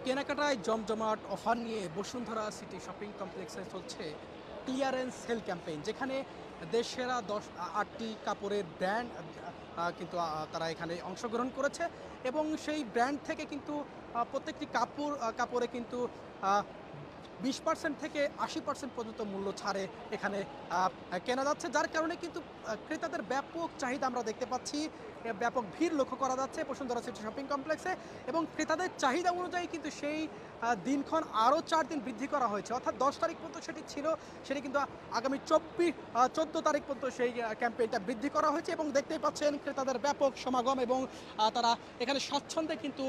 কেনাকাটায় জমজমাট অফার নিয়ে বসুন্ধরা সিটি শপিং কমপ্লেক্সে চলছে ক্লিয়ারেন্স সেল ক্যাম্পেইন, যেখানে দেশসেরা 8টি কাপড়ের ব্র্যান্ড কিন্তু তারা এখানে অংশগ্রহণ করেছে এবং সেই ব্র্যান্ড থেকে কিন্তু প্রত্যেকটি কাপড়ে কিন্তু 20% থেকে 80% পর্যন্ত মূল্য ছাড়ে এখানে কেনা যাচ্ছে, যার কারণে কিন্তু ক্রেতাদের ব্যাপক চাহিদা আমরা দেখতে পাচ্ছি। ব্যাপক ভিড় লক্ষ্য করা যাচ্ছে বসুন্ধরা সিটি শপিং কমপ্লেক্সে এবং ক্রেতাদের চাহিদা অনুযায়ী কিন্তু সেই দিনক্ষণ আরও 4 দিন বৃদ্ধি করা হয়েছে, অর্থাৎ 10 তারিখ পর্যন্ত সেটি ছিল, সেটি কিন্তু আগামী 14 তারিখ পর্যন্ত সেই ক্যাম্পেইনটা বৃদ্ধি করা হয়েছে এবং দেখতেই পাচ্ছেন ক্রেতাদের ব্যাপক সমাগম এবং তারা এখানে স্বচ্ছন্দে কিন্তু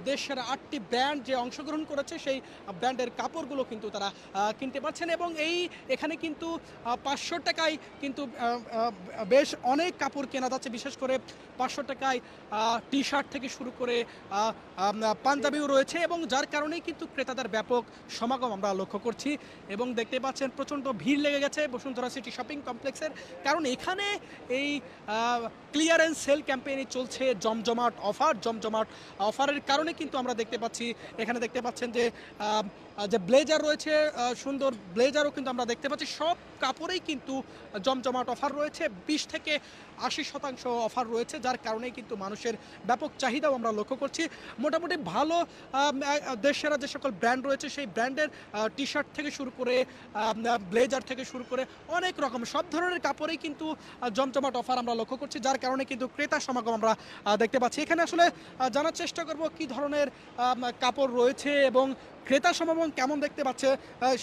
দেশের 8টি ব্র্যান্ড যে অংশগ্রহণ করেছে সেই ব্র্যান্ডের কাপড়গুলো কিন্তু তারা কিনতে পারছেন এবং এখানে কিন্তু 500 টাকায় কিন্তু বেশ অনেক কাপড় কেনা যাচ্ছে, বিশেষ করে 500 টাকায় টি শার্ট থেকে শুরু করে পাঞ্জাবিও রয়েছে এবং যার কারণেই কিন্তু ক্রেতাদের ব্যাপক সমাগম আমরা লক্ষ্য করছি এবং দেখতে পাচ্ছেন প্রচণ্ড ভিড় লেগে গেছে বসুন্ধরা সিটি শপিং কমপ্লেক্সের, কারণ এখানে এই ক্লিয়ারেন্স সেল ক্যাম্পেইনে চলছে জমজমাট অফারের কারণে কিন্তু আমরা দেখতে পাচ্ছি, এখানে দেখতে পাচ্ছেন যে ব্লেজার রয়েছে, সুন্দর ব্লেজারও কিন্তু আমরা দেখতে পাচ্ছি। সব কাপড়েই কিন্তু জমজমাট অফার রয়েছে, 20 থেকে 80% অফার রয়েছে, যার কারণেই কিন্তু মানুষের ব্যাপক চাহিদাও আমরা লক্ষ্য করছি। মোটামুটি ভালো দেশসেরা যে সকল ব্র্যান্ড রয়েছে সেই ব্র্যান্ডের টি শার্ট থেকে শুরু করে ব্লেজার থেকে শুরু করে অনেক রকম সব ধরনের কাপড়েই কিন্তু জমজমাট অফার আমরা লক্ষ্য করছি, যার কারণে কিন্তু ক্রেতা সমাগম আমরা দেখতে পাচ্ছি। এখানে আসলে জানার চেষ্টা করব কী ধরনের কাপড় রয়েছে এবং ক্রেতা সমাগম কেমন দেখতে পাচ্ছে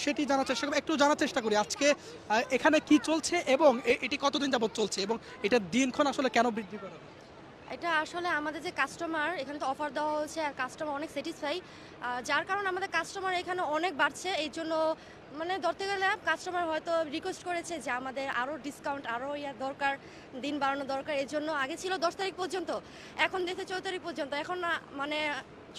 সেটি জানার চেষ্টা করি আজকে এখানে কি চলছে এবং এটি কতদিন যাবত চলছে এবং এটার দিনক্ষণ আসলে কেন বৃদ্ধি করা হবে? এটা আসলে আমাদের যে কাস্টমার এখানে তো অফার দেওয়া হয়েছে আর কাস্টমার অনেক স্যাটিসফাই, যার কারণে আমাদের কাস্টমার এখানে অনেক বাড়ছে। এই জন্য মানে ধরতে গেলে কাস্টমার হয়তো রিকোয়েস্ট করেছে যে আমাদের আরও ডিসকাউন্ট আরও দরকার, দিন বাড়ানো দরকার। এই জন্য আগে ছিল 10 তারিখ পর্যন্ত, এখন দেখে 14 তারিখ পর্যন্ত, এখন মানে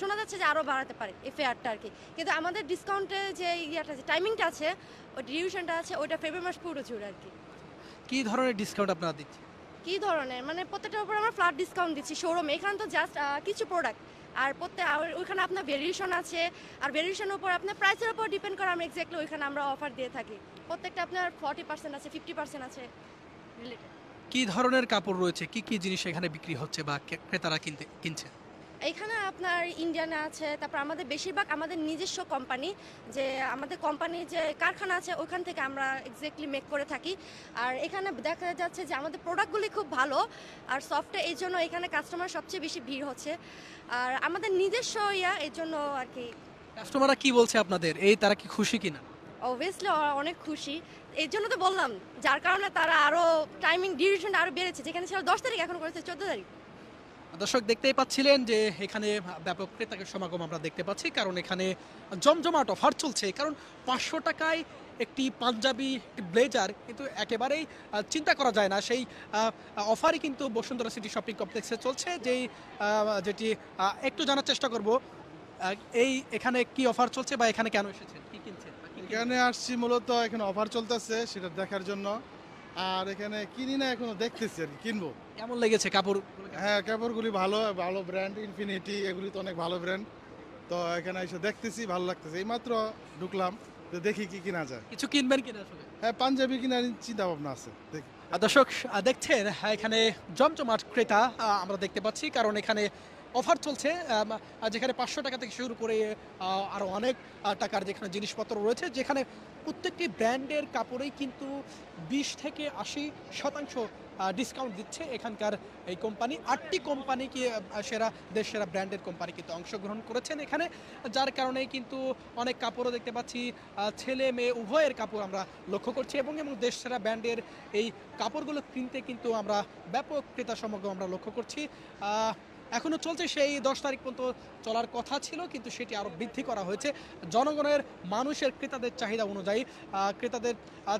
শোনা যাচ্ছে যে আরও বাড়াতে পারে এই ফেয়ারটা আর কি। কিন্তু আমাদের ডিসকাউন্টে যে যে টাইমিংটা আছে, ওই ডিউরেশনটা আছে, ওইটা ফেব্রুয়ারি মাস পুরো জুড়ে আর কি। কী ধরনের ডিসকাউন্ট আপনারা দিচ্ছেন? কী ধরনের মানে প্রত্যেকটার উপর আমরা ফ্ল্যাট ডিসকাউন্ট দিচ্ছি শোরুমে। এখানে তো জাস্ট কিছু প্রোডাক্ট আর ওইখানে আপনার ভেরিয়েশন আছে, আর ভেরিয়েশনের উপর আপনার প্রাইসের উপর ডিপেন্ড করে আমরা এক্স্যাক্টলি ওইখানে আমরা অফার দিয়ে থাকি। প্রত্যেকটা আপনার 40% আছে, 50% আছে রিলেটেড। কী ধরনের কাপড় রয়েছে, কি কি জিনিস এখানে বিক্রি হচ্ছে বা ক্রেতারা কিনছে? এইখানে আপনার ইন্ডিয়ানে আছে, তারপর আমাদের বেশিরভাগ আমাদের নিজস্ব কোম্পানি, যে আমাদের কোম্পানির যে কারখানা আছে ওইখান থেকে আমরা এক্স্যাক্টলি মেক করে থাকি। আর এখানে দেখা যাচ্ছে যে আমাদের প্রোডাক্টগুলি খুব ভালো আর সফটে, এই জন্য এখানে কাস্টমার সবচেয়ে বেশি ভিড় হচ্ছে। আর আমাদের নিজস্ব এই জন্য আর কি। কাস্টমাররা কি বলছে আপনাদের, তারা কি খুশি কিনা? অবভিয়াসলি অনেক খুশি, এই জন্য তো বললাম, যার কারণে তারা আরও টাইমিং ডিউরেশনটা আরও বেড়েছে, যেখানে ছিল 10 তারিখ এখন করেছে 14 তারিখ। দর্শক দেখতেই পাচ্ছিলেন যে এখানে ব্যাপক ক্রেতাকে সমাগম আমরা দেখতে পাচ্ছি, কারণ এখানে জমজমাট অফার চলছে। কারণ 500 টাকায় একটি পাঞ্জাবি, একটি ব্লেজার কিন্তু একেবারেই চিন্তা করা যায় না, সেই অফারই কিন্তু বসুন্ধরা সিটি শপিং কমপ্লেক্সে চলছে। যেটি একটু জানার চেষ্টা করব এখানে কি অফার চলছে বা এখানে কেন এসেছেন, কি কিনছেন? এখানে আসছি মূলত এখানে অফার চলতেছে সেটা দেখার জন্য, আর এখানে কিনি না, এখনো দেখতেছি আর কি কিনবো। কেমন লেগেছে কাপড়? হ্যাঁ, কাপড়গুলি ভালো ভালো ব্র্যান্ড, ইনফিনিটি এগুলি তো অনেক ভালো ব্র্যান্ড। তো এখানে এসে দেখতেছি, ভালো লাগতেছে। এইমাত্র ঢুকলাম, তো দেখি কি কিনা যায়। কিছু কিনবেন কিনা আসলে? হ্যাঁ, পাঞ্জাবি কিনার চিন্তা ভাবনা আছে, দেখি। দর্শক দেখছেন এখানে জমজমাট ক্রেতা আমরা দেখতে পাচ্ছি, কারণ এখানে অফার চলছে, যেখানে 500 টাকা থেকে শুরু করে আরও অনেক টাকার যেখানে জিনিসপত্র রয়েছে, যেখানে প্রত্যেকটি ব্র্যান্ডের কাপড়েই কিন্তু 20 থেকে 80% ডিসকাউন্ট দিচ্ছে এখানকার এই কোম্পানি। 8টি কোম্পানি কি দেশসেরা ব্র্যান্ডের কোম্পানি কিন্তু অংশগ্রহণ করেছেন এখানে, যার কারণেই কিন্তু অনেক কাপড়ও দেখতে পাচ্ছি, ছেলে মেয়ে উভয়ের কাপড় আমরা লক্ষ্য করছি এবং দেশসেরা ব্র্যান্ডের এই কাপড়গুলো কিনতে কিন্তু আমরা ব্যাপক ক্রেতা সমাগম আমরা লক্ষ্য করছি। এখনও চলছে, সেই 10 তারিখ পর্যন্ত চলার কথা ছিল, কিন্তু সেটি আরও বৃদ্ধি করা হয়েছে জনগণের, মানুষের, ক্রেতাদের চাহিদা অনুযায়ী। ক্রেতাদের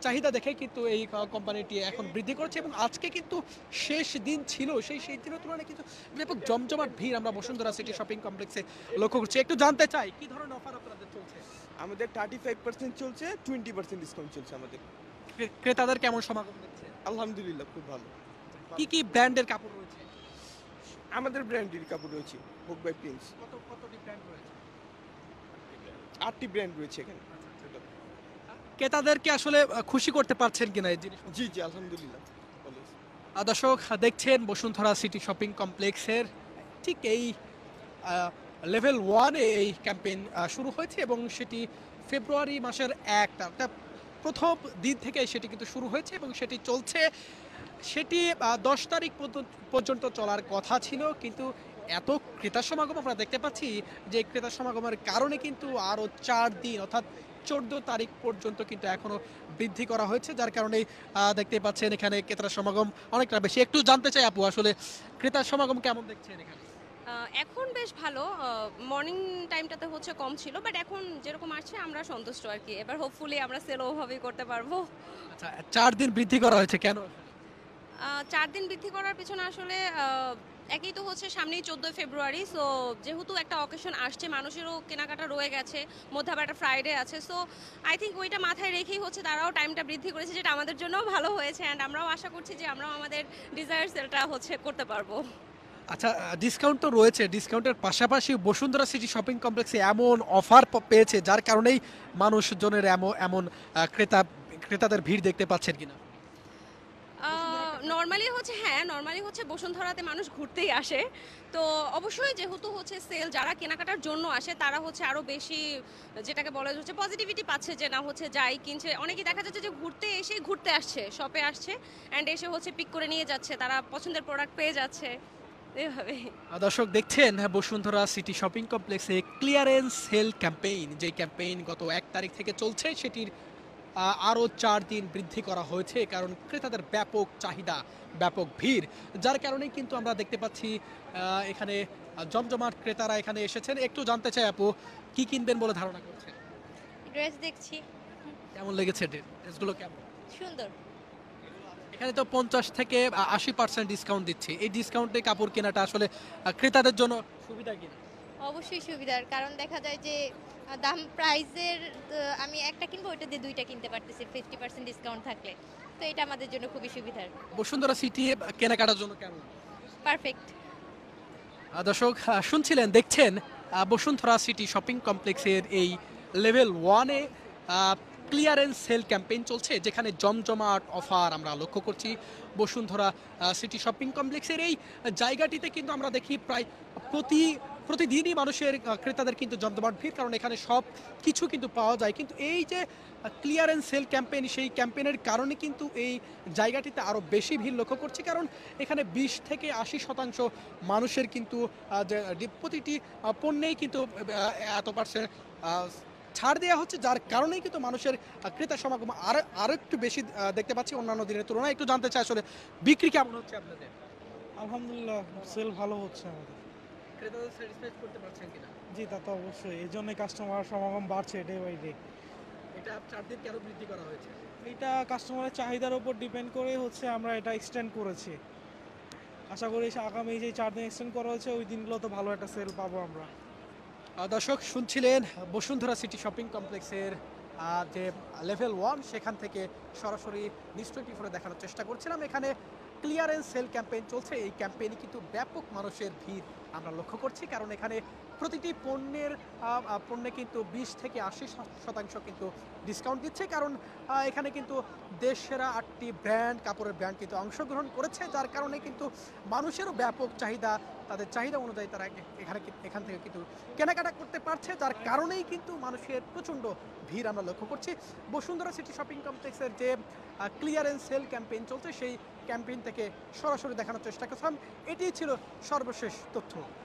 চাহিদা দেখে কিন্তু এই কোম্পানিটি এখন বৃদ্ধি করেছে এবং আজকে কিন্তু শেষ দিন ছিল, সেই দিনের তুলনায় কিন্তু ব্যাপক জমজমাট ভিড় আমরা বসুন্ধরা সিটি শপিং কমপ্লেক্সে লক্ষ্য করছি। একটু জানতে চাই কি ধরনের অফার আপনাদের চলছে? আমাদের 35% চলছে, 20% ডিসকাউন্ট চলছে আমাদের। ক্রেতাদের কেমন সমাগম দেখছে? আলহামদুলিল্লাহ, খুব ভালো। কি কি ব্র্যান্ডের কাপড় রয়েছে? আমাদের ব্র্যান্ডের কাপড় রয়েছে, হোক বাই প্রিন্স। কতটি ব্র্যান্ড রয়েছে? 8টি ব্র্যান্ড রয়েছে এখানে। ক্রেতাদেরকে আসলে খুশি করতে পারছেন কিনা এই জিনিস? জি জি আলহামদুলিল্লাহ। Always। দর্শক দেখছেন বসুন্ধরা সিটি শপিং কমপ্লেক্সের ঠিক এই লেভেল ওয়ানে এই ক্যাম্পেইন শুরু হয়েছে এবং সেটি ফেব্রুয়ারি মাসের একটা প্রথম দিন থেকে সেটি কিন্তু শুরু হয়েছে এবং সেটি চলছে। সেটি 10 তারিখ পর্যন্ত চলার কথা ছিল, কিন্তু এত ক্রেতা সমাগম আমরা দেখতে পাচ্ছি যে ক্রেতা সমাগমের কারণে কিন্তু আরও 4 দিন অর্থাৎ 14 তারিখ পর্যন্ত কিন্তু এখনো বৃদ্ধি করা হয়েছে, যার কারণে দেখতে পাচ্ছেন এখানে ক্রেতা সমাগম অনেকটা বেশি। একটু জানতে চাই আপু, আসলে ক্রেতা সমাগম কেমন দেখছেন এখানে? এখন বেশ ভালো। মর্নিং টাইমটাতে হচ্ছে কম ছিল, বাট এখন যেরকম আসছে আমরা সন্তুষ্ট আর কি। এবার হোপফুলি আমরা সেল ওভাবেই করতে পারবো। আচ্ছা, 4 দিন বৃদ্ধি করা হয়েছে কেন? 4 দিন বৃদ্ধি করার পিছনে আসলে একই তো হচ্ছে সামনেই 14 ফেব্রুয়ারি। সো যেহেতু একটা অকেশন আসছে, মানুষেরও কেনাকাটা রয়ে গেছে, মধ্যে আবার একটা ফ্রাইডে আছে। সো আই থিঙ্ক ওইটা মাথায় রেখেই হচ্ছে তারাও টাইমটা বৃদ্ধি করেছে, যেটা আমাদের জন্যও ভালো হয়েছে। অ্যান্ড আমরাও আশা করছি যে আমরাও আমাদের ডিজায়ার সেলটা হচ্ছে করতে পারবো। আচ্ছা, ডিসকাউন্ট তো রয়েছে, ডিসকাউন্টের পাশাপাশি বসুন্ধরা সিটি শপিং কমপ্লেক্সে এমন অফার পেয়েছে যার কারণেই মানুষজনের এমন ক্রেতাদের ভিড় দেখতে পাচ্ছেন কিনা? নর্মালি হচ্ছে বসুন্ধরাতে মানুষ ঘুরতেই আসে। তো অবশ্যই যেহেতু হচ্ছে সেল, যারা কেনাকাটার জন্য আসে তারা হচ্ছে আরও বেশি, যেটাকে বলা হচ্ছে পজিটিভিটি পাচ্ছে, যে না হচ্ছে যাই কিনছে। অনেকেই দেখা যাচ্ছে যে ঘুরতে আসছে, শপে আসছে অ্যান্ড এসে হচ্ছে পিক করে নিয়ে যাচ্ছে, তারা পছন্দের প্রোডাক্ট পেয়ে যাচ্ছে এভাবে। দর্শক দেখছেন বসুন্ধরা সিটি শপিং কমপ্লেক্সে ক্লিয়ারেন্স সেল ক্যাম্পেইন, যে ক্যাম্পেইন গত 1 তারিখ থেকে চলছে, সেটির আরও 4 দিন বৃদ্ধি করা হয়েছে, কারণ ক্রেতাদের ব্যাপক চাহিদা, ব্যাপক ভিড়, যার কারণে কিন্তু আমরা দেখতে পাচ্ছি এখানে জমজমাট ক্রেতারা এখানে এসেছেন। একটু জানতে চাই আপু, কি কিনবেন বলে ধারণা করছেন? ড্রেস দেখছি, কেমন লেগেছে ড্রেসগুলো? কেমন সুন্দর। এখানে তো 50 থেকে 80% ডিসকাউন্ট দিচ্ছে, এই ডিসকাউন্টে কাপড় কেনাটা আসলে ক্রেতাদের জন্য সুবিধা কিনা? অবশ্যই সুবিধার, কারণ দেখা যায় যে দাম প্রাইসের আমি একটা কিনবো, ওইটা দিয়ে দুইটা কিনতে পারতেছি 50% ডিসকাউন্ট থাকলে। তো এটা আমাদের জন্য খুবই সুবিধার। বসুন্ধরা সিটি কেনাকাটার জন্য কেমন? পারফেক্ট। দর্শক শুনছিলেন, দেখছেন বসুন্ধরা সিটি শপিং কমপ্লেক্সের এই লেভেল ওয়ানে ক্লিয়ারেন্স সেল ক্যাম্পেইন চলছে, যেখানে জমজমাট অফার আমরা লক্ষ্য করছি। বসুন্ধরা সিটি শপিং কমপ্লেক্সের এই জায়গাটিতে কিন্তু আমরা দেখি প্রায় প্রতিদিনই মানুষের ক্রেতাদের কিন্তু জমজমাট ভিড়, কারণ এখানে সব কিছু কিন্তু পাওয়া যায়। কিন্তু এই যে ক্লিয়ারেন্স সেল ক্যাম্পেইন, সেই ক্যাম্পেইনের কারণে কিন্তু এই জায়গাটিতে আরও বেশি ভিড় লক্ষ্য করছি, কারণ এখানে 20 থেকে 80% মানুষের কিন্তু প্রতিটি পণ্যেই কিন্তু এত পার্সেন্ট ছাড় দেওয়া হচ্ছে, যার কারণেই কিন্তু মানুষের ক্রেতা সমাগম আরও একটু বেশি দেখতে পাচ্ছি অন্যান্য দিনের তুলনায়। একটু জানতে চাই আসলে বিক্রি কেমন হচ্ছে আপনাদের? আলহামদুলিল্লাহ, সেল ভালো হচ্ছে আমাদের। ক্রেতাদের স্যাটিসফাই করতে পারছেন কিনা? জি, তা তো অবশ্যই, এই জন্যই কাস্টমার সমাগম বাড়ছে ডে বাই ডে। এটা 4 দিন কেন বৃদ্ধি করা হয়েছে? এটা কাস্টমারের চাহিদার উপর ডিপেন্ড করে হচ্ছে আমরা এটা এক্সটেন্ড করেছি। আশা করি আগামী যে 4 দিন এক্সটেন্ড করা হচ্ছে, ওই দিনগুলো তো ভালো একটা সেল পাবো আমরা। দর্শক শুনছিলেন বসুন্ধরা সিটি শপিং কমপ্লেক্সের যে লেভেল 1, সেখান থেকে সরাসরি নিউজ 24 দেখানোর চেষ্টা করছিলাম। এখানে ক্লিয়ারেন্স সেল ক্যাম্পেইন চলছে, এই ক্যাম্পেইনে কিন্তু ব্যাপক মানুষের ভিড় আমরা লক্ষ্য করছি, কারণ এখানে প্রতিটি পণ্যে কিন্তু 20 থেকে 80% কিন্তু ডিসকাউন্ট দিচ্ছে, কারণ এখানে কিন্তু দেশসেরা 8টি কাপড়ের ব্র্যান্ড কিন্তু অংশগ্রহণ করেছে, যার কারণে কিন্তু মানুষেরও ব্যাপক চাহিদা, তাদের চাহিদা অনুযায়ী তারা এখান থেকে কিন্তু কেনাকাটা করতে পারছে, যার কারণেই কিন্তু মানুষের প্রচণ্ড ভিড় আমরা লক্ষ্য করছি। বসুন্ধরা সিটি শপিং কমপ্লেক্সের যে ক্লিয়ারেন্স সেল ক্যাম্পেইন চলছে, সেই ক্যাম্পেইন থেকে সরাসরি দেখানোর চেষ্টা করছিলাম। এটিই ছিল সর্বশেষ তথ্য।